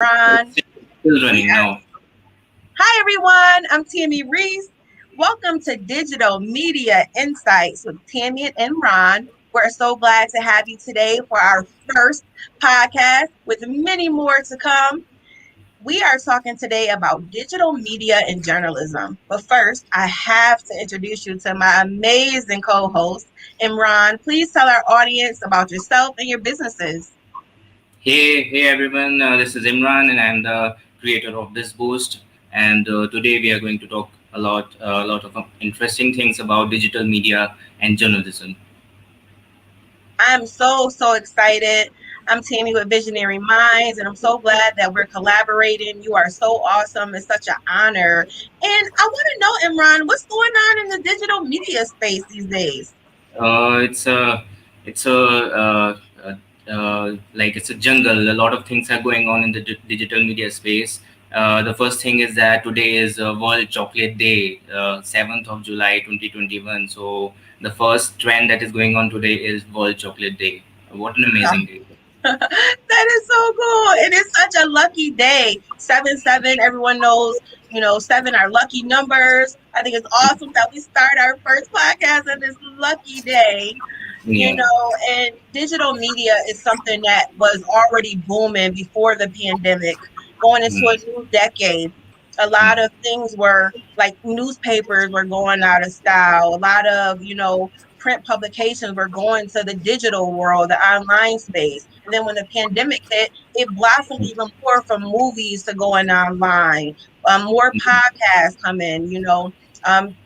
Imran. Still We running are, now. Hi everyone, I'm Tammy Reese. Welcome to Digital Media Insights with Tammy and Imran. We're so glad to have you today for our first podcast with many more to come. We are talking today about digital media and journalism. But first, I have to introduce you to my amazing co-host, Imran. Please tell our audience about yourself and your businesses. Hey everyone, this is Imran and I'm the creator of this boost. And today we are going to talk a lot of interesting things about digital media and journalism. I'm so excited. I'm Tammy with Visionary Minds, and I'm so glad that we're collaborating. You are so awesome. It's such an honor. And I want to know, Imran, what's going on in the digital media space these days? It's a jungle. A lot of things are going on in the digital media space. The first thing is that today is World Chocolate Day, 7th of July 2021. So the first trend that is going on today is World Chocolate Day. What an amazing day. That is so cool. It is such a lucky day. 7-7, everyone knows, seven are lucky numbers. I think it's awesome that we start our first podcast on this lucky day. Yeah. And digital media is something that was already booming before the pandemic, going into a Mm, new decade. A lot mm, of things were like newspapers were going out of style. A lot of, print publications were going to the digital world, the online space. And then when the pandemic hit, it blossomed mm, even more from movies to going online. More mm, podcasts come in,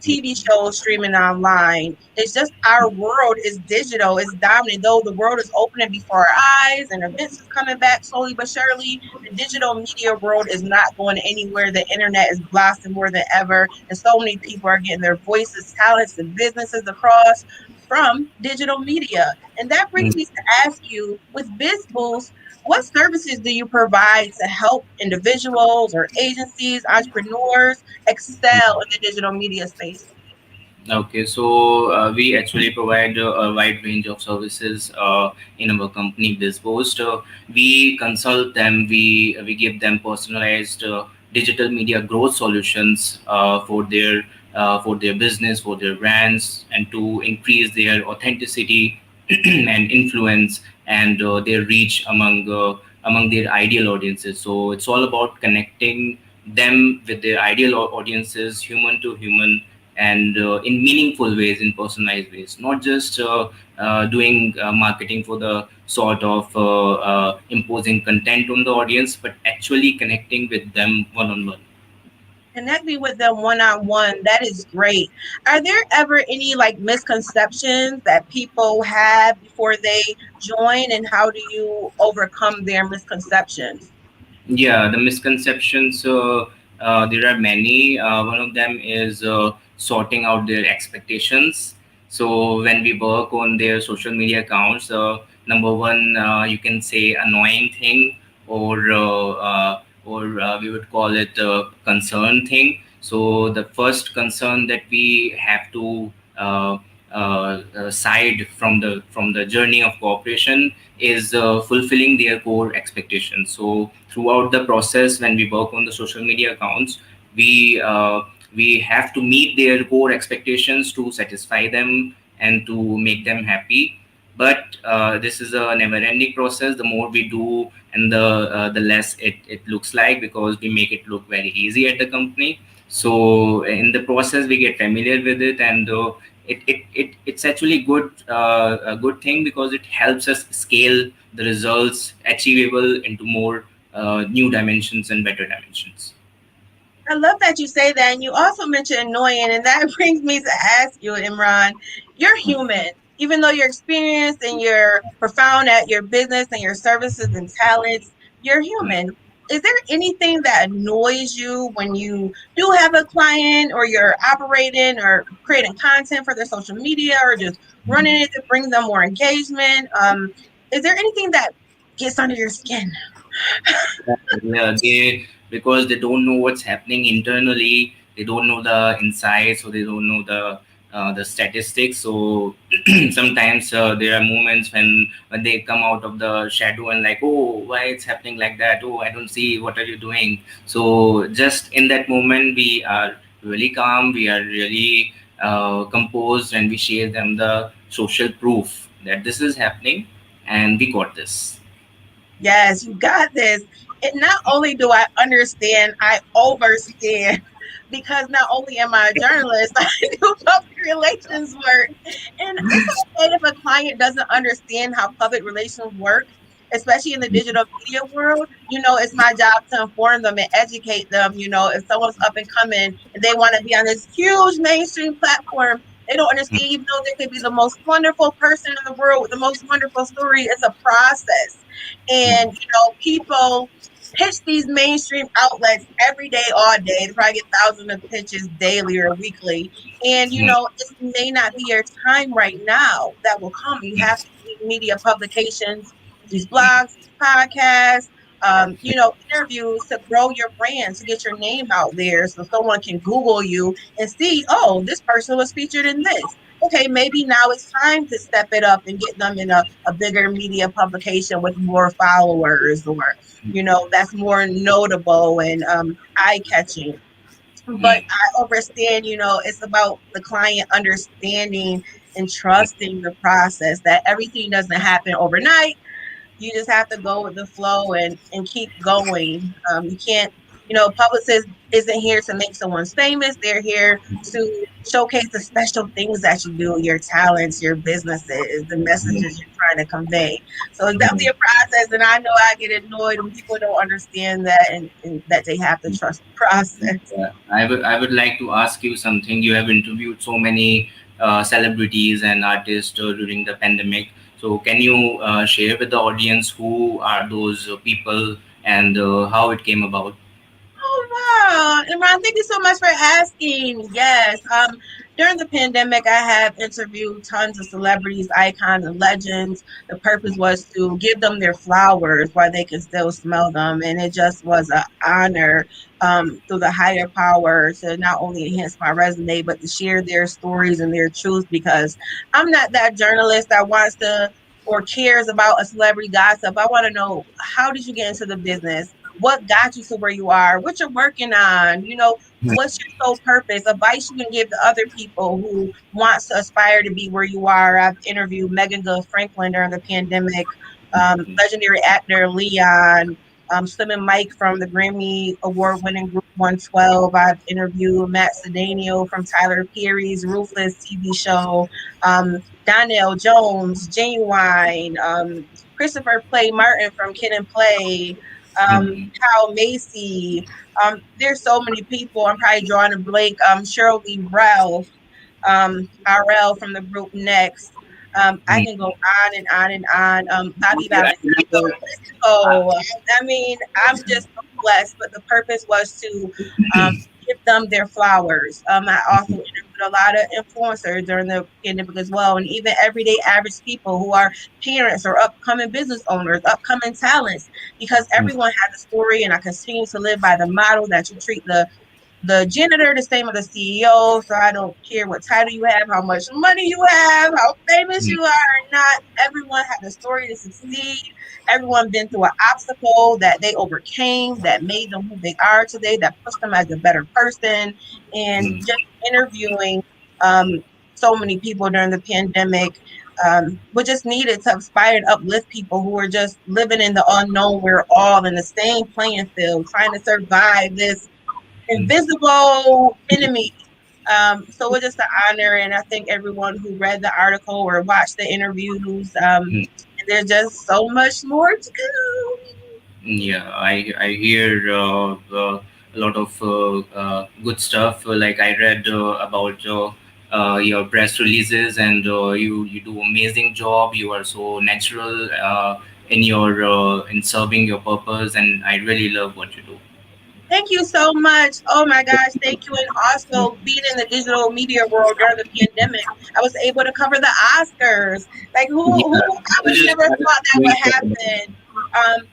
TV shows streaming online. It's just our world is digital, it's dominant. Though the world is opening before our eyes and events is coming back slowly but surely, the digital media world is not going anywhere. The internet is blossoming more than ever, and so many people are getting their voices, talents, and businesses across from digital media. And that brings mm. me to ask you, with BizBoost, what services do you provide to help individuals or agencies, entrepreneurs excel in the digital media space? Okay, so we actually provide a wide range of services in our company, Bizpost. We consult them, we give them personalized digital media growth solutions for their business, for their brands, and to increase their authenticity and influence and their reach among their ideal audiences. So it's all about connecting them with their ideal audiences, human to human, and in meaningful ways, in personalized ways, not just doing marketing for the sort of imposing content on the audience, but actually connecting with them one on one. Connecting with them one on one, that is great. Are there ever any like misconceptions that people have before they join, and how do you overcome their misconceptions? Yeah, the misconceptions, there are many. One of them is sorting out their expectations. So when we work on their social media accounts, number one, you can say annoying thing, or we would call it a concern thing. So the first concern that we have to side from the journey of cooperation is fulfilling their core expectations. So throughout the process, when we work on the social media accounts, we uh, we have to meet their core expectations to satisfy them and to make them happy. But this is a never-ending process. The more we do, and the less it looks like, because we make it look very easy at the company. So in the process, we get familiar with it, and it's actually a good thing, because it helps us scale the results achievable into more new dimensions and better dimensions. I love that you say that. And you also mentioned annoying, and that brings me to ask you, Imran, you're human. Even though you're experienced and you're profound at your business and your services and talents, you're human. Is there anything that annoys you when you do have a client, or you're operating or creating content for their social media, or just running it to bring them more engagement? Is there anything that gets under your skin? Yeah, they, because they don't know what's happening internally, they don't know the insights, or they don't know the statistics. So sometimes there are moments when they come out of the shadow and like, oh, why it's happening like that? Oh, I don't see. What are you doing? So just in that moment, we are really calm. We are really composed, and we share them the social proof that this is happening, and we got this. Yes, you got this. And not only do I understand, I overstand because not only am I a journalist, I do public relations work. And it's okay if a client doesn't understand how public relations work, especially in the digital media world. It's my job to inform them and educate them. If someone's up and coming and they want to be on this huge mainstream platform, they don't understand, even though they could be the most wonderful person in the world with the most wonderful story. It's a process. And, people pitch these mainstream outlets every day, all day. They probably get thousands of pitches daily or weekly. And, it may not be your time right now that will come. You have to use media publications, these blogs, these podcasts, interviews to grow your brand, to get your name out there so someone can Google you and see, oh, this person was featured in this. Okay, maybe now it's time to step it up and get them in a bigger media publication with more followers, or that's more notable and eye catching. But Mm, I understand, it's about the client understanding and trusting the process, that everything doesn't happen overnight. You just have to go with the flow and keep going. You can't, publicists isn't here to make someone famous. They're here to showcase the special things that you do, your talents, your businesses, the messages you're trying to convey. So it's definitely a process, and I know I get annoyed when people don't understand that, and that they have to trust the process. yeah. I would like to ask you something. You have interviewed so many celebrities and artists during the pandemic. So can you share with the audience who are those people and how it came about? Oh wow, Imran, thank you so much for asking. Yes, during the pandemic, I have interviewed tons of celebrities, icons, and legends. The purpose was to give them their flowers while they can still smell them, and it just was an honor through the higher power to not only enhance my resume but to share their stories and their truth. Because I'm not that journalist that wants to or cares about a celebrity gossip. I want to know, how did you get into the business? What got you to where you are, what you're working on, what's your sole purpose, advice you can give to other people who wants to aspire to be where you are. I've interviewed Megan Good Franklin during the pandemic, legendary actor Leon, Slim and Mike from the Grammy Award winning group 112. I've interviewed Matt Cedeno from Tyler Perry's Ruthless TV show, Donnell Jones, Genuine, Christopher Play Martin from Kid and Play, Kyle Macy. There's so many people. I'm probably drawing a blank. Shirley Ralph, RL from the group Next. I can go on and on and on. Bobby Yeah, Valentino. I mean, I'm just so blessed. But the purpose was to give them their flowers. I also interviewed a lot of influencers during the pandemic as well, and even everyday average people who are parents or upcoming business owners, upcoming talents, because everyone has a story. And I continue to live by the motto that you treat the janitor the same as the CEO. So I don't care what title you have, how much money you have, how famous you are or not. Everyone had a story to succeed. Everyone been through an obstacle that they overcame, that made them who they are today, that pushed them as a better person. And just interviewing so many people during the pandemic, we just needed to inspire and uplift people who were just living in the unknown. We're all in the same playing field, trying to survive this invisible enemy. So it's just an honor, and I thank everyone who read the article or watched the interviews. And there's just so much more to go. yeah, I hear a lot of good stuff. Like I read about your press releases, and you do amazing job. You are so natural in your in serving your purpose, and I really love what you do. Thank you so much. Oh my gosh, thank you. And also being in the digital media world during the pandemic, I was able to cover the Oscars. Like who Yeah, I I would just, never I was thought that going would to talk about it. happen.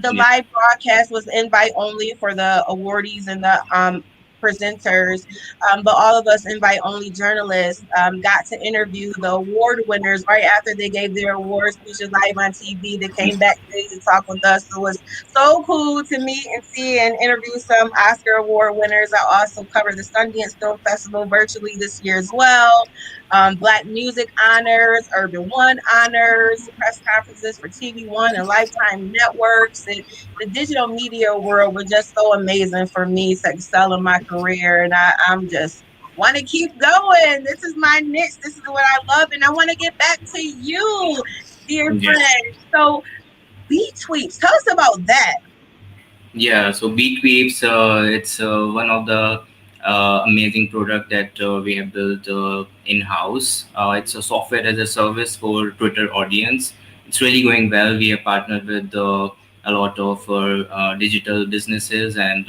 The Yeah. live broadcast was invite only for the awardees and the presenters, but all of us invite only journalists got to interview the award winners right after they gave their award speeches live on TV. They came backstage to talk with us. So it was so cool to meet and see and interview some Oscar award winners. I also covered the Sundance Film Festival virtually this year as well. Black Music Honors, Urban One Honors, press conferences for TV One and Lifetime Networks. And the digital media world was just so amazing for me to excel in my career. And I'm just want to keep going. This is my niche. This is what I love. And I want to get back to you, dear Yes. friend. So, B tweets, tell us about that. Yeah, so Beatweaves, it's one of the amazing product that we have built in-house. It's a software as a service for Twitter audience. It's really going well. We have partnered with a lot of digital businesses and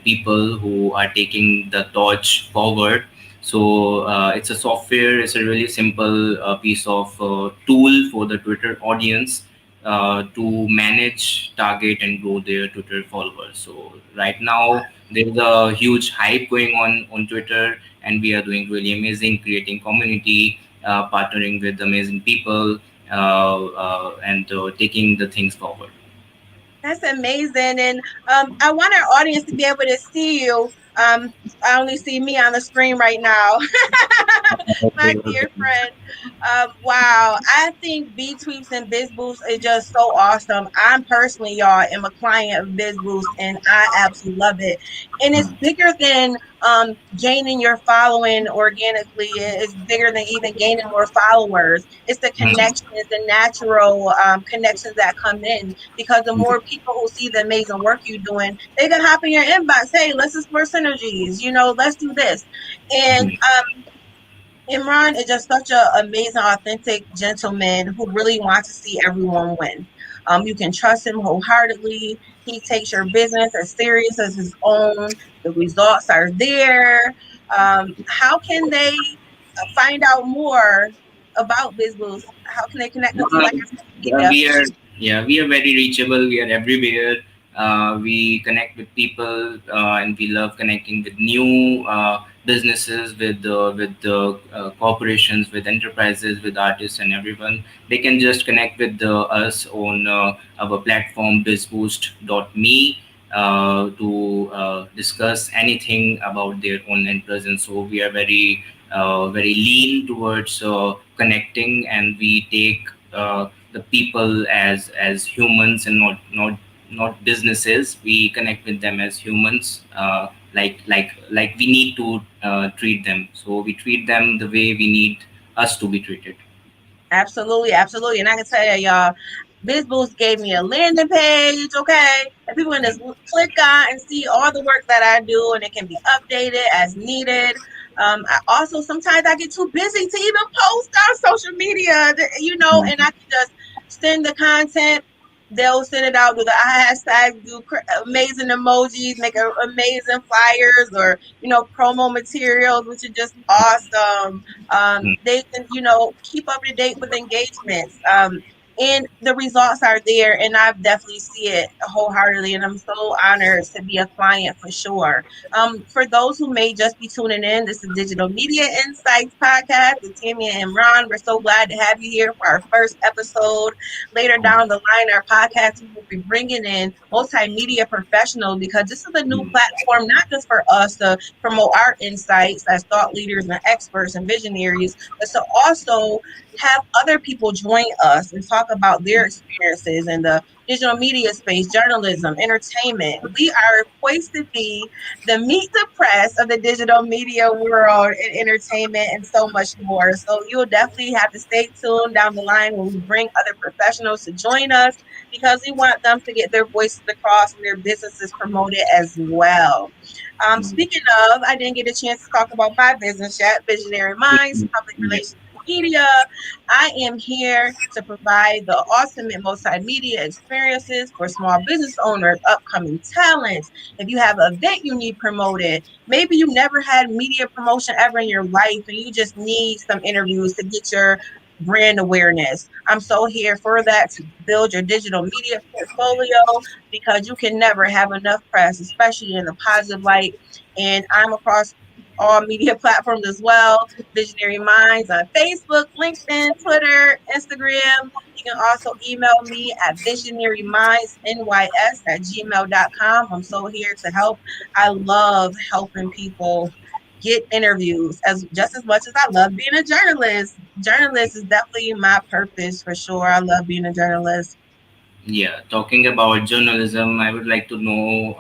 people who are taking the torch forward. So it's a software. It's a really simple piece of tool for the Twitter audience to manage, target, and grow their Twitter followers. So right now there's a huge hype going on Twitter, and we are doing really amazing, creating community, partnering with amazing people, and taking the things forward. That's amazing. And I want our audience to be able to see you. I only see me on the screen right now. My Okay, dear okay. friend. Wow. I think B Tweets and Biz Boost is just so awesome. I'm personally, y'all, am a client of Biz Boost and I absolutely love it. And it's bigger than gaining your following organically. It's bigger than even gaining more followers. It's the Hmm. connections, the natural connections that come in because the more people who see the amazing work you're doing, they can hop in your inbox. Hey, let's explore synergies. Let's do this. And Imran is just such an amazing, authentic gentleman who really wants to see everyone win. You can trust him wholeheartedly. He takes your business as serious as his own. The results are there. How can they find out more about BizBoost? How can they connect with you, like I said, media? We are, yeah, we are very reachable. We are everywhere. We connect with people, and we love connecting with new businesses, with corporations, with enterprises, with artists, and everyone. They can just connect with us on our platform bizboost.me to discuss anything about their own interest. And so we are very lean towards connecting, and we take the people as humans and not businesses. We connect with them as humans, like we need to treat them. So we treat them the way we need us to be treated. Absolutely, absolutely. And I can tell you, y'all, BizBoost gave me a landing page, okay? And people can just click on and see all the work that I do, and it can be updated as needed. I also sometimes I get too busy to even post on social media, and I can just send the content. They'll send it out with the hashtag, do amazing emojis, make amazing flyers or promo materials, which are just awesome. They can, keep up to date with engagements. And the results are there, and I definitely see it wholeheartedly. And I'm so honored to be a client for sure. For those who may just be tuning in, this is Digital Media Insights Podcast with Tammy and Imran. We're so glad to have you here for our first episode. Later down the line, our podcast, we will be bringing in multimedia professionals because this is a new platform, not just for us to promote our insights as thought leaders and experts and visionaries, but to also have other people join us and talk about their experiences in the digital media space, journalism, entertainment. We are poised to be the meet the press of the digital media world and entertainment and so much more. So you'll definitely have to stay tuned down the line when we bring other professionals to join us because we want them to get their voices across and their businesses promoted as well. Speaking of, I didn't get a chance to talk about my business yet, Visionary Minds, Public Yeah. Relations Media. I am here to provide the ultimate multimedia experiences for small business owners, upcoming talents. If you have an event you need promoted, maybe you never had media promotion ever in your life and you just need some interviews to get your brand awareness. I'm so here for that, to build your digital media portfolio, because you can never have enough press, especially in a positive light. And I'm across all media platforms as well. Visionary Minds on Facebook, LinkedIn, Twitter, Instagram. You can also email me at visionarymindnys@gmail.com. I'm so here to help. I love helping people get interviews as just as much as I love being a journalist. Journalist is definitely my purpose for sure. I love being a journalist. Yeah, talking about journalism, I would like to know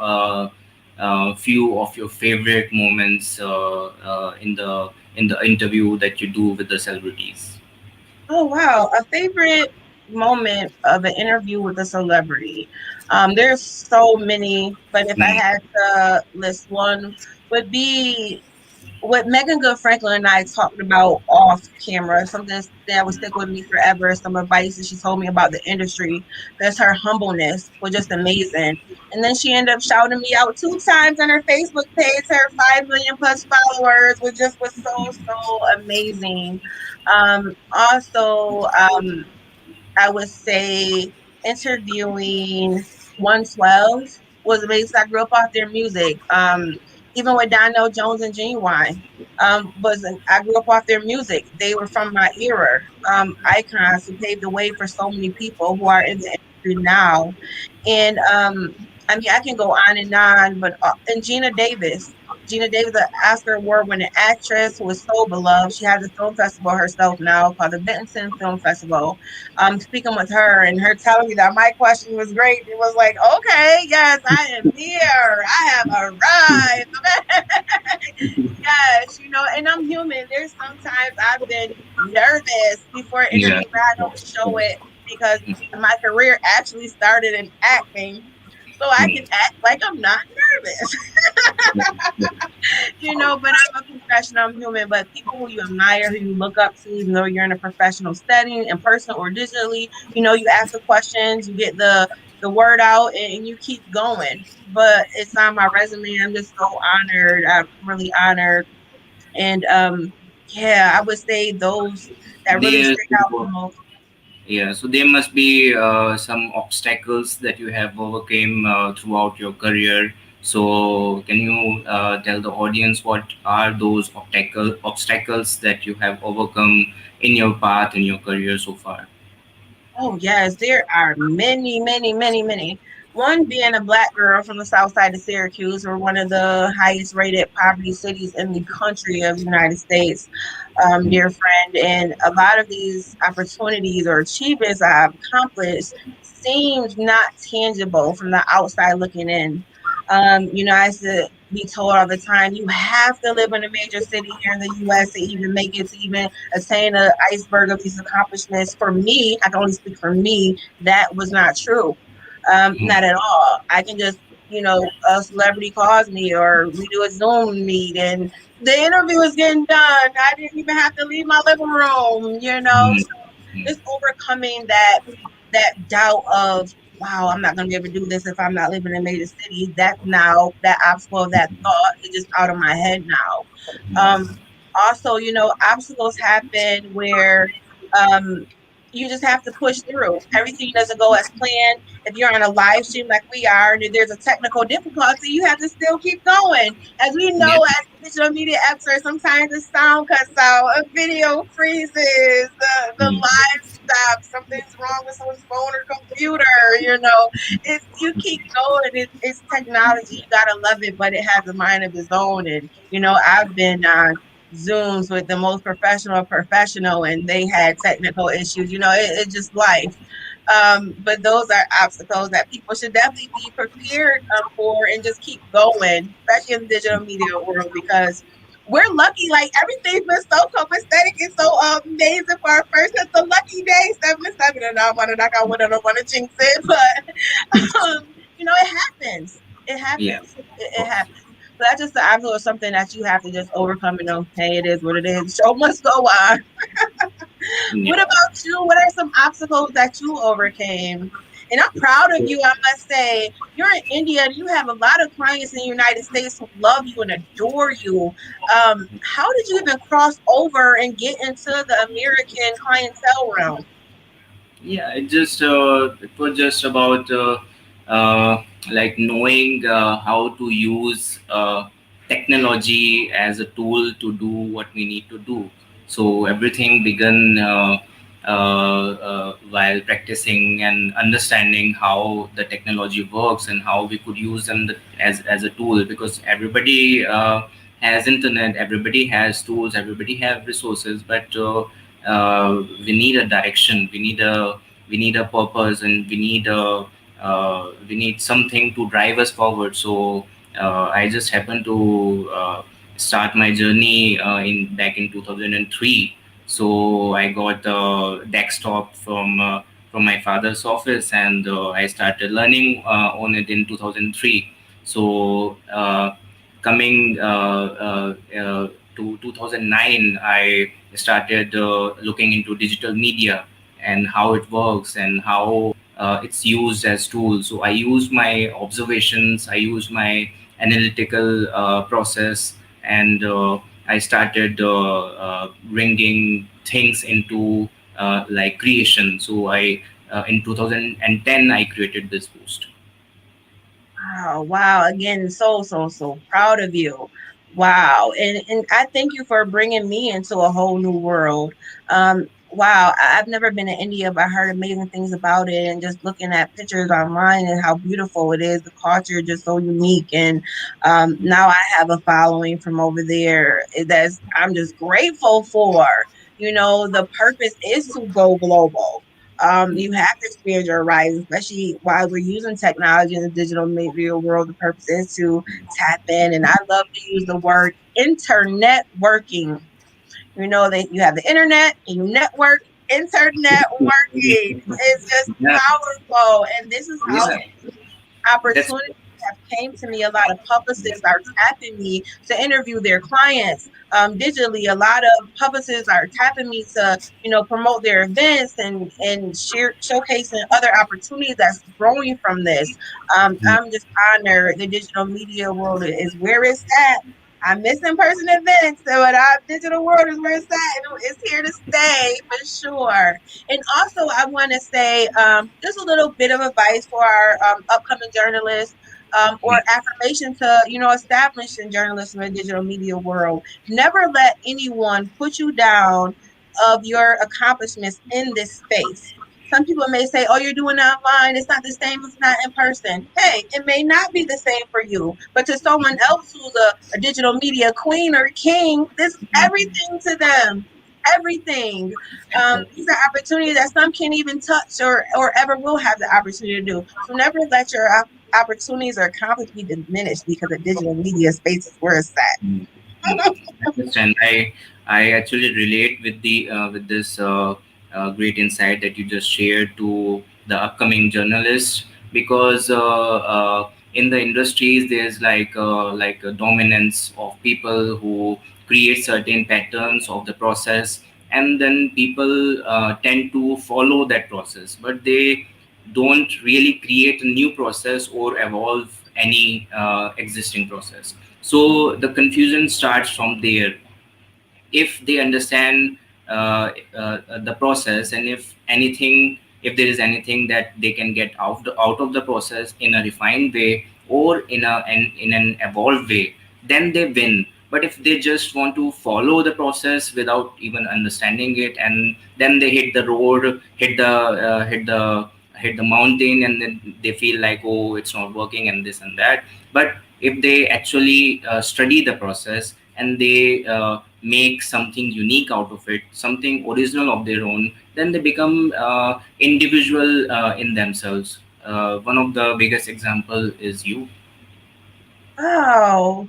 a few of your favorite moments in the interview that you do with the celebrities. Oh wow, a favorite moment of an interview with a celebrity. There's so many, but if I Mm. had to list one, would be what Megan Good Franklin and I talked about off camera, something that would stick with me forever, some advice that she told me about the industry, because her humbleness was just amazing. And then she ended up shouting me out 2 times on her Facebook page, her 5 million plus followers, which just was so amazing. Also, I would say interviewing 112 was amazing. I grew up off their music. Even with Donnell Jones and Genuine, I grew up off their music. They were from my era. Icons who paved the way for so many people who are in the industry now. And I mean, I can go on, but and Gina Davis, an Oscar award winning actress who is so beloved. She has a film festival herself now called the Benton Film Festival. Speaking with her and her telling me that my question was great. It was like, okay, yes, I am here. I have arrived. Yes, and I'm human. There's sometimes I've been nervous before an Yeah. interview, but I don't show it because my career actually started in acting. So I Mm. can act like I'm not nervous. But I'm a professional, I'm human. But people who you admire, who you look up to, even though you're in a professional setting, in person or digitally, you ask the questions, you get the word out, and you keep going. But it's on my resume. I'm just so honored. I'm really honored. And yeah, I would say those that really There, stick out the most. yeah, so there must be some obstacles that you have overcame throughout your career. So can you tell the audience what are those obstacles that you have overcome in your path in your career so far? Oh, yes, there are many, many, many, many. One being a black girl from the south side of Syracuse, or one of the highest rated poverty cities in the country of the United States, dear friend. And a lot of these opportunities or achievements I've accomplished seems not tangible from the outside looking in. I used to be told all the time, you have to live in a major city here in the US to even make it, to even attain an iceberg of these accomplishments. For me, I can only speak for me, that was not true. Mm. Not at all. I can just, a celebrity calls me or we do a Zoom meet and the interview is getting done. I didn't even have to leave my living room. Mm. So just overcoming that doubt of, wow, I'm not gonna be able to do this if I'm not living in a major city. That now that obstacle of that thought is just out of my head now. Also, obstacles happen where um, you just have to push through. Everything doesn't go as planned. If you're on a live stream like we are, and if there's a technical difficulty, you have to still keep going. As we Yeah. know, as digital media experts, sometimes the sound cuts out, a video freezes, the Mm. live stops, something's wrong with someone's phone or computer. It's you keep going. It's technology. You gotta love it, but it has a mind of its own. And I've been on Zooms with the most professional, and they had technical issues. It's just life. But those are obstacles that people should definitely be prepared for and just keep going, especially in the digital media world, because we're lucky. Like everything's been so copacetic and so amazing for our first. It's a lucky day, 7 to 7, and I want to knock out wood. I don't want to jinx it, but it happens. It Yeah. happens. Of It course. happens. So that's just the obstacle of something that you have to just overcome and know, hey, it is what it is. Show must go on. Yeah. What about you? What are some obstacles that you overcame? And I'm proud of you, I must say. You're in India and you have a lot of clients in the United States who love you and adore you. How did you even cross over and get into the American clientele realm? Yeah, it was just about like knowing how to use technology as a tool to do what we need to do. So everything began while practicing and understanding how the technology works and how we could use them as a tool, because everybody has internet, everybody has tools, everybody have resources, but we need a direction, we need a purpose, and we need something to drive us forward. So I just happened to start my journey in back in 2003. So I got a desktop from my father's office, and I started learning on it in 2003. So coming to 2009, I started looking into digital media and how it works and how it's used as tools. So I use my observations, I use my analytical process, and I started bringing things into like creation. So I in 2010 I created this post. Wow, wow. Again, so proud of you. Wow. And I thank you for bringing me into a whole new world. Wow, I've never been to India, but I heard amazing things about it, and just looking at pictures online and how beautiful it is, the culture is just so unique. And now I have a following from over there that's I'm just grateful for. The purpose is to go global. You have to expand your horizons, especially while we're using technology in the digital media world. The purpose is to tap in, and I love to use the word internet working. That you have the internet and you network, internet working. It's just Yeah, powerful, and this is how yeah, that's opportunities have came to me. A lot of publicists are tapping me to interview their clients digitally. A lot of publicists are tapping me to, promote their events and showcasing other opportunities that's growing from this. I'm just honored. The digital media world is where it's at. I miss in-person events, so our digital world is where it's at. And it's here to stay for sure. And also, I want to say just a little bit of advice for our upcoming journalists, or affirmation to, establish in journalism and digital media world. Never let anyone put you down of your accomplishments in this space. Some people may say, oh, you're doing it online. It's not the same. It's not in person. Hey, it may not be the same for you, but to someone else who's a digital media queen or king, this is everything to them. Everything. These are opportunities that some can't even touch or ever will have the opportunity to do. So never let your opportunities or accomplishments be diminished because the digital media space is where it's Mm, at. mm. I understand. I actually relate with the with this great insight that you just shared to the upcoming journalists, because in the industries there's like a dominance of people who create certain patterns of the process, and then people tend to follow that process, but they don't really create a new process or evolve any existing process. So the confusion starts from there. If they understand the process, and if there is anything that they can get out of the process in a refined way or in an evolved way, then they win. But if they just want to follow the process without even understanding it, and then they hit the road, hit the mountain, and then they feel like, oh, it's not working and this and that. But if they actually study the process, and they make something unique out of it, something original of their own, then they become individual in themselves. One of the biggest example is you. Wow.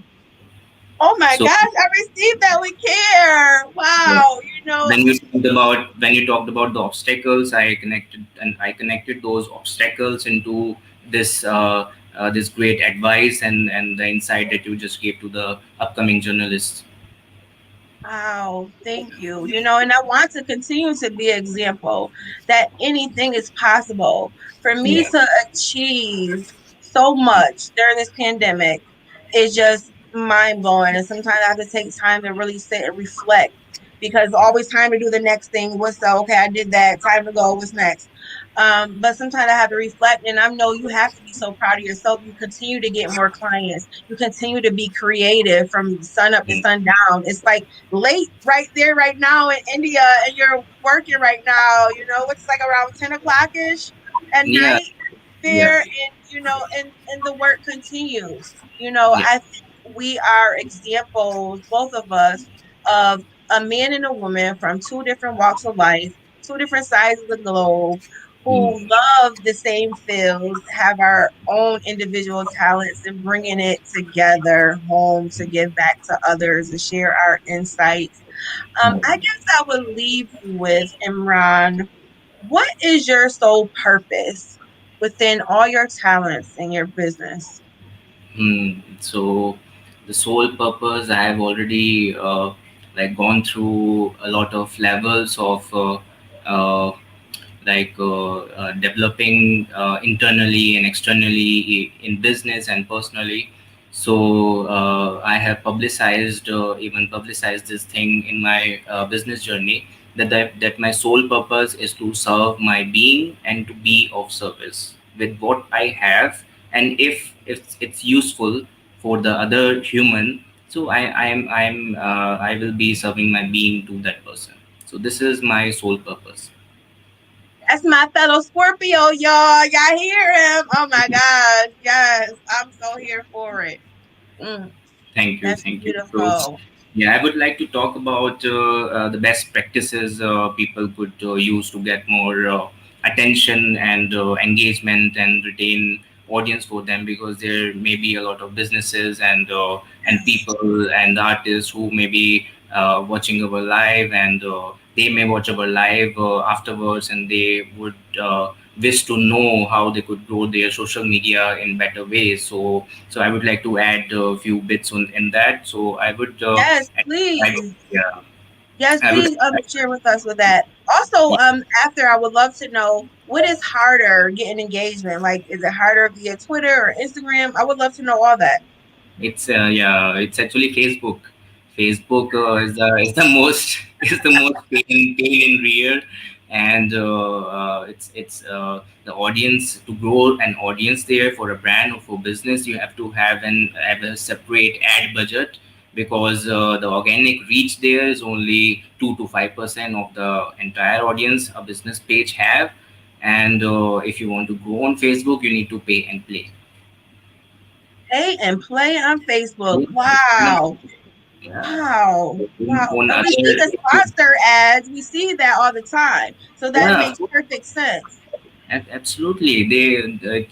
Oh my So gosh, I received that with care. yeah, Wow. when you talked about the obstacles, I connected those obstacles into this great advice and the insight that you just gave to the upcoming journalists. Wow, thank you. You know, and I want to continue to be an example that anything is possible. For me Yeah. to achieve so much during this pandemic is just mind blowing. And sometimes I have to take time to really sit and reflect because always time to do the next thing. What's the okay? I did that. Time to go. What's next? But sometimes I have to reflect, and I know you have to be so proud of yourself. You continue to get more clients. You continue to be creative from sun up to Mm. sundown. It's like late right there right now in India and you're working right now, you know, it's like around 10 o'clock ish at Yeah. night Yeah. there, and you know, and the work continues. You know, Yeah. I think we are examples, both of us, of a man and a woman from two different walks of life, two different sides of the globe, Mm. who love the same fields, have our own individual talents, and bringing it together home to give back to others and share our insights. I guess I would leave you with, Imran, what is your sole purpose within all your talents in your business? So the sole purpose, I have already like gone through a lot of levels of uh, developing internally and externally in business and personally. So I have publicized, even publicized this thing in my business journey, that my sole purpose is to serve my being and to be of service with what I have. And if it's useful for the other human, so I will be serving my being to that person. So this is my sole purpose. That's my fellow Scorpio, y'all. Y'all hear him? Oh my gosh. Yes. I'm so here for it. Mm, Thank you, that's thank you. So, beautiful. yeah, I would like to talk about the best practices people could use to get more attention and engagement and retain audience for them, because there may be a lot of businesses and people and artists who may be watching our live, and they may watch our live afterwards, and they would wish to know how they could grow their social media in better ways. So I would like to add a few bits on in that. So I would, Yes, I, please. yeah, Yes, I would, please share with us with that. Also, after I would love to know what is harder getting engagement? Like, is it harder via Twitter or Instagram? I would love to know all that. yeah, it's actually Facebook. Facebook is the most is the most pain in rear, and it's the audience, to grow an audience there for a brand or for business. You have to have a separate ad budget, because the organic reach there is only 2 to 5% of the entire audience a business page have, and if you want to grow on Facebook, you need to pay and play. Pay and play on Facebook. Yeah. Wow. Yeah. Wow. Wow. On And we see other, the sponsor ads. We see that all the time. So that yeah, makes perfect sense. absolutely.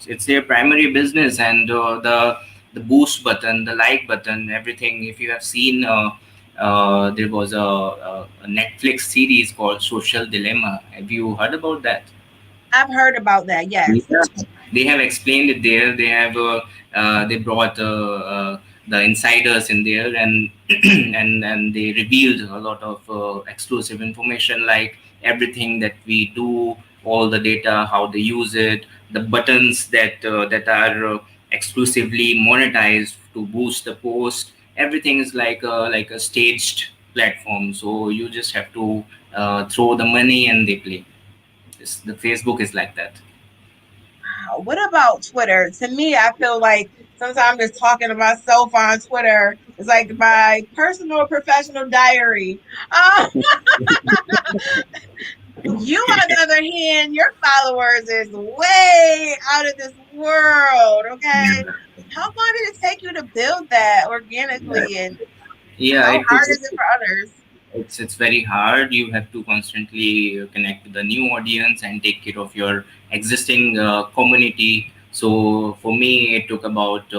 It's their primary business, and the boost button, the like button, everything. If you have seen, there was a Netflix series called Social Dilemma. Have you heard about that? I've heard about that. Yes. Yeah, they have explained it there. They brought the insiders in there, and and they revealed a lot of exclusive information, like everything that we do, all the data, how they use it, the buttons that are exclusively monetized to boost the post. Everything is like a staged platform. So you just have to throw the money and they play. The Facebook is like that. Wow. What about Twitter? To me, I feel like sometimes just talking to myself on Twitter is like my personal professional diary. Um, you, on the other hand, your followers is way out of this world. Okay. How long did it take you to build that Yeah, organically, and yeah, how it took. hard is it for others? It's very hard. You have to constantly connect with the new audience and take care of your existing community. So for me, it took about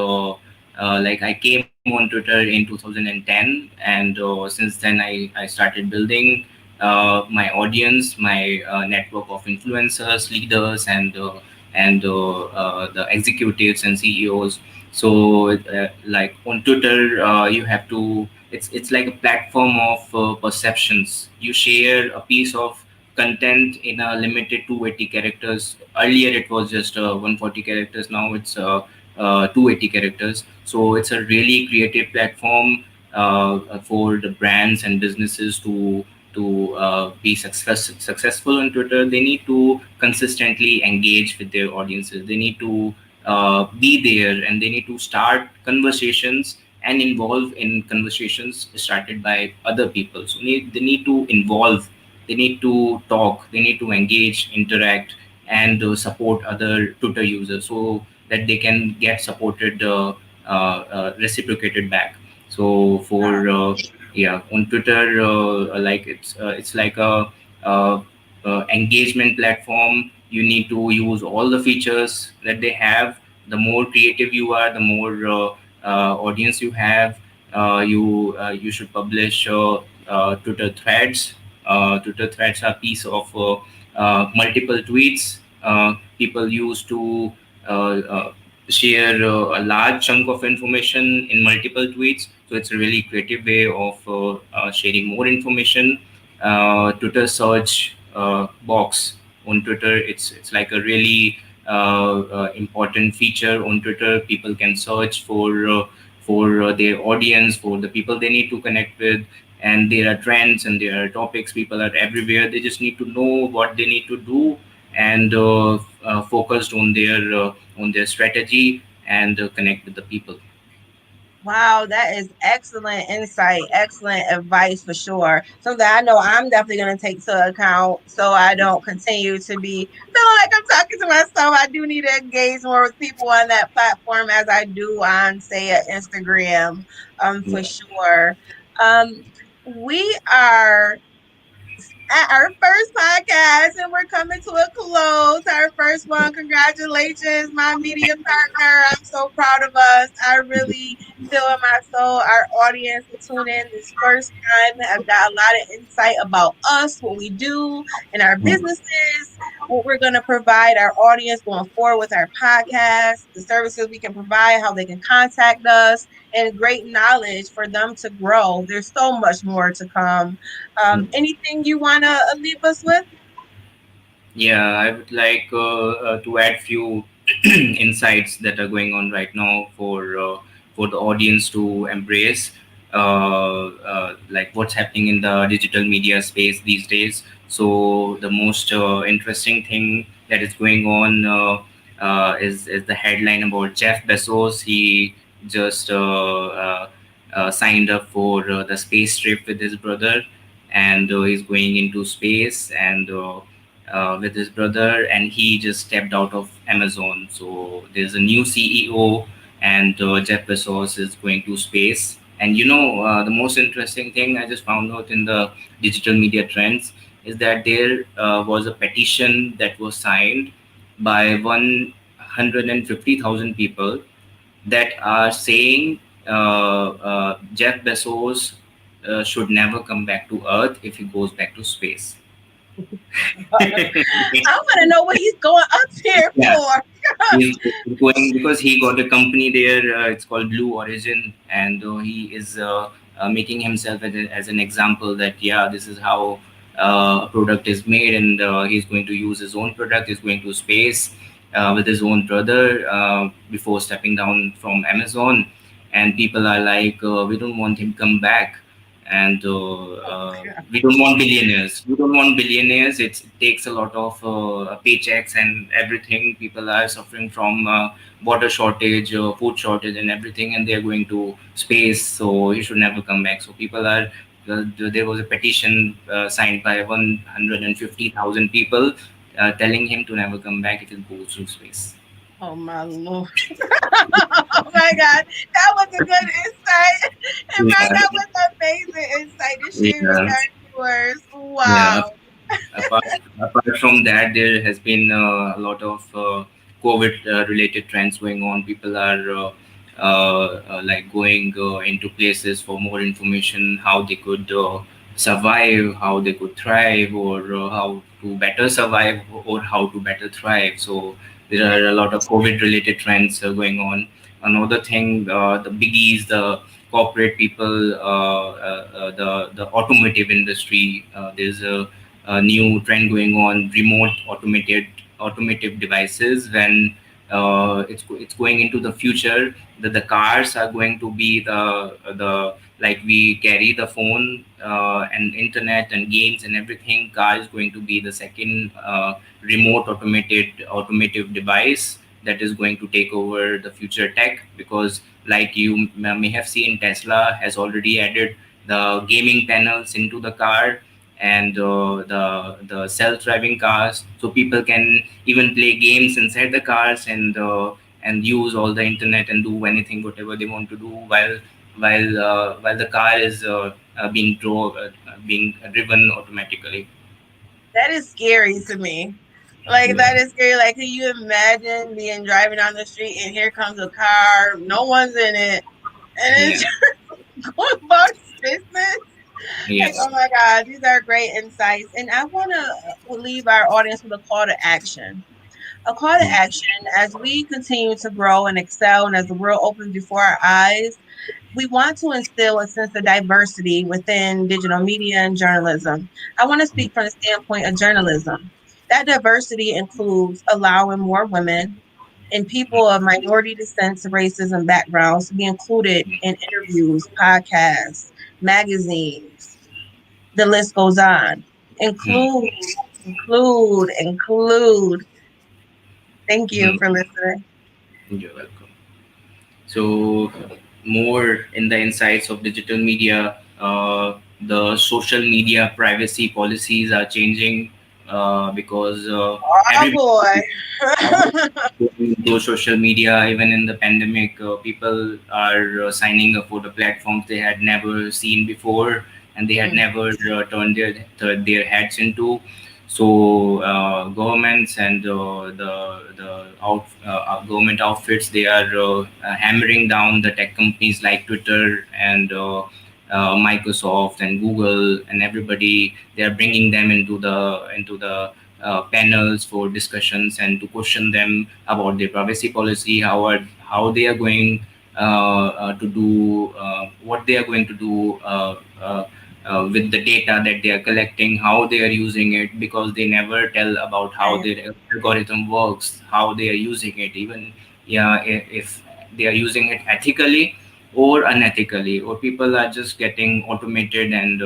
like I came on Twitter in 2010, and since then I started building my audience, my network of influencers, leaders, and the executives and CEOs. So like on Twitter, you have to it's like a platform of perceptions. You share a piece of content in a limited 280 characters. Earlier it was just 140 characters. Now it's 280 characters. So it's a really creative platform for the brands and businesses to be successful on Twitter. They need to consistently engage with their audiences. They need to be there, and they need to start conversations and involve in conversations started by other people. So they need to involve, they need to talk, they need to engage, interact, and support other Twitter users so that they can get supported, reciprocated back. So for yeah, on Twitter, like it's like a engagement platform. You need to use all the features that they have. The more creative you are, the more audience you have. You should publish Twitter threads. Twitter threads are piece of multiple tweets. People used to share a large chunk of information in multiple tweets. So it's a really creative way of sharing more information. Twitter search box on Twitter, it's like a really important feature on Twitter. People can search for their audience, for the people they need to connect with, and there are trends and there are topics. People are everywhere. They just need to know what they need to do, and focused on their strategy, and connect with the people. Wow, that is excellent insight, excellent advice for sure. Something I know I'm definitely going to take to account so I don't continue to be feeling like I'm talking to myself. I do need to engage more with people on that platform as I do on, say, Instagram, for Yeah. sure. Um, we are at our first podcast and we're coming to a close. Our first one. Congratulations, my media partner. I'm so proud of us. I really feel in my soul our audience will tune in this first time. I've got a lot of insight about us, what we do in our Mm. businesses, what we're going to provide our audience going forward with our podcast, the services we can provide, how they can contact us, and great knowledge for them to grow. There's so much more to come. Anything you want to leave us with? Yeah, I would like to add few insights that are going on right now for the audience to embrace, like what's happening in the digital media space these days. So the most interesting thing that is going on is the headline about Jeff Bezos. He just signed up for the space trip with his brother, and he's going into space, and with his brother, and he just stepped out of Amazon. So there's a new CEO, and Jeff Bezos is going to space. And the most interesting thing I just found out in the digital media trends is that there was a petition that was signed by 150,000 people that are saying Jeff Bezos should never come back to Earth if he goes back to space. I want to know what he's going up here Yeah, for. he's going because he got a company there. It's called Blue Origin, and he is making himself as an example that yeah, this is how a product is made, and he's going to use his own product. He's going to space with his own brother before stepping down from Amazon, and people are like, we don't want him come back, and we don't want billionaires. We don't want billionaires. It takes a lot of paychecks and everything. People are suffering from water shortage, food shortage, and everything, and they're going to space. So he should never come back. So people are. There was a petition signed by 150,000 people telling him to never come back if he goes to space. Oh my lord! Oh my god, that was a good insight, and Ryan, Yeah, that was amazing insight to share with yeah, our viewers. yeah. Wow. apart, Apart from that, there has been a lot of COVID related trends going on. People are like going into places for more information, how they could survive, how they could thrive, or how to better survive, or how to better thrive. So there are a lot of COVID related trends going on. another thing, the biggies, the corporate people, the automotive industry. There's a new trend going on, remote automotive devices. When it's going into the future, that the cars are going to be the like we carry the phone and internet and games and everything. Car is going to be the second remote automotive device that is going to take over the future tech, because like you may have seen, Tesla has already added the gaming panels into the car, and the self-driving cars, so people can even play games inside the cars, and use all the internet and do anything whatever they want to do while the car is being driven automatically. That is scary to me. Like Yeah, that is scary. Like, can you imagine being driving down the street and here comes a car, no one's in it, and it's yeah, just going about its business? yeah. Like, oh my God, these are great insights. And I want to leave our audience with a call to action. A call to Mm, action as we continue to grow and excel, and as the world opens before our eyes, we want to instill a sense of diversity within digital media and journalism. I want to mm, speak from the standpoint of journalism. That diversity includes allowing more women and people of minority descents, races, and backgrounds to be included in interviews, podcasts, magazines. The list goes on. mm, Include, include. Thank you mm. for listening. You're welcome. So, more in the insights of digital media, the social media privacy policies are changing because Oh everybody boy. to social media. Even in the pandemic, people are signing up for the platforms they had never seen before, and they had never turned their heads into. So governments and government outfits, they are hammering down the tech companies like Twitter and Microsoft and Google and everybody. They are bringing them into the panels for discussions and to question them about their privacy policy, how they are going to do what they are going to do with the data that they are collecting, how they are using it, because they never tell about how Right, their algorithm works, how they are using it, even yeah, if they are using it ethically or unethically, or people are just getting automated and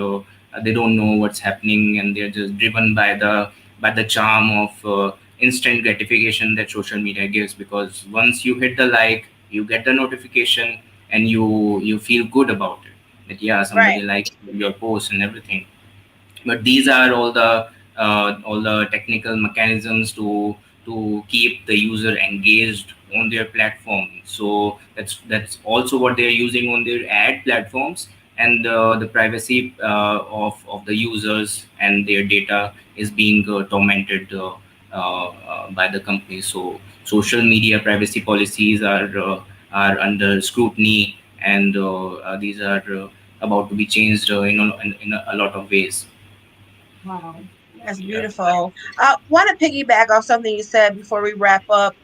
they don't know what's happening, and they're just driven by the charm of instant gratification that social media gives, because once you hit the like, you get the notification, and you feel good about it, that yeah, somebody right, liked your post and everything. But these are all the technical mechanisms to keep the user engaged on their platform. So that's also what they're using on their ad platforms, and the privacy of the users and their data is being tormented by the company. So social media privacy policies are under scrutiny, and these are about to be changed in a lot of ways. wow, that's Yeah. beautiful. I want to piggyback off something you said before we wrap up.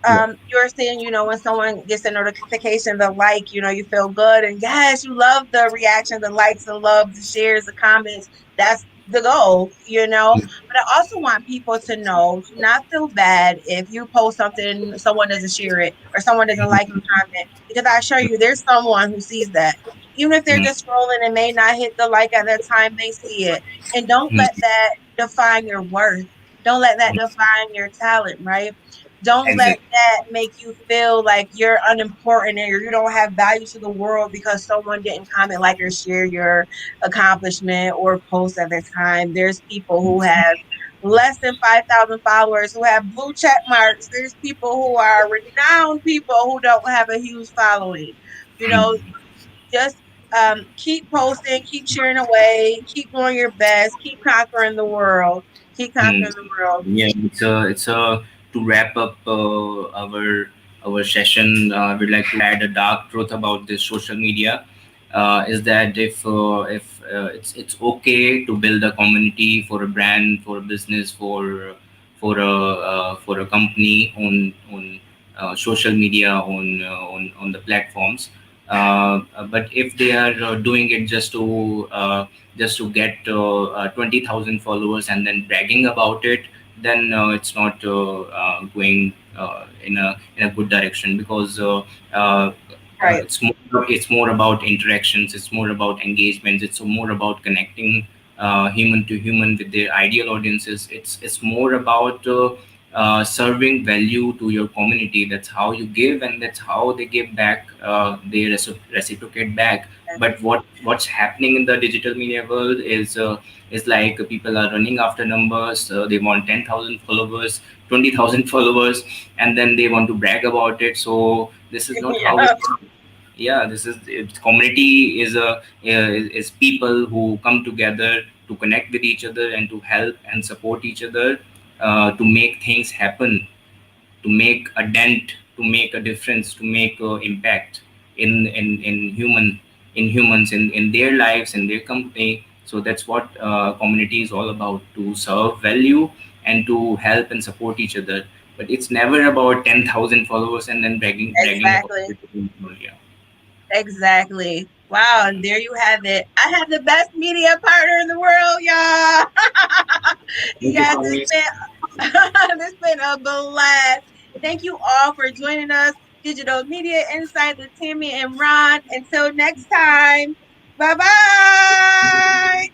Yeah. You're saying, when someone gets a notification, the like, you feel good. And yes, you love the reaction, the likes, the love, the shares, the comments. That's the goal. But I also want people to know, to not feel bad if you post something, someone doesn't share it, or someone doesn't like your comment, because I assure you, there's someone who sees that. Even if they're Mm, just scrolling and may not hit the like at that time, they see it. And don't mm, let that define your worth. Don't let that define your talent, right? Don't let exactly. that make you feel like you're unimportant or you don't have value to the world because someone didn't comment, like, or share your accomplishment or post at the time. There's people who have less than 5,000 followers who have blue check marks. There's people who are renowned people who don't have a huge following. You know, Mm, just keep posting, keep cheering away, keep doing your best, keep conquering the world, keep mm. conquering the world. Yeah, it's a to wrap up our session. I would like to add a dark truth about this social media. Is that if it's okay to build a community for a brand, for a business, for a company on social media on the platforms. But if they are doing it just to get 20,000 followers and then bragging about it, then it's not going in a good direction, because Right. it's more about interactions, it's more about engagements, it's more about connecting human to human with their ideal audiences. It's more about serving value to your community. That's how you give, and that's how they give back. They reciprocate back. But what's happening in the digital media world is like people are running after numbers. They want 10,000 followers, 20,000 followers, and then they want to brag about it. So this is not how Yeah. it. Yeah, this is community is people who come together to connect with each other and to help and support each other, to make things happen, to make a dent, to make a difference, to make impact in humans, in their lives, in their company. So that's what community is all about, to serve value and to help and support each other. But it's never about 10,000 followers and then bragging about Exactly. it. Yeah. Exactly. Wow, and there you have it. I have the best media partner in the world, y'all. Thank you Yes, for it's me. been it's been a blast. Thank you all for joining us. Digital Media Insight with Tammy and Ron. Until next time. Bye bye.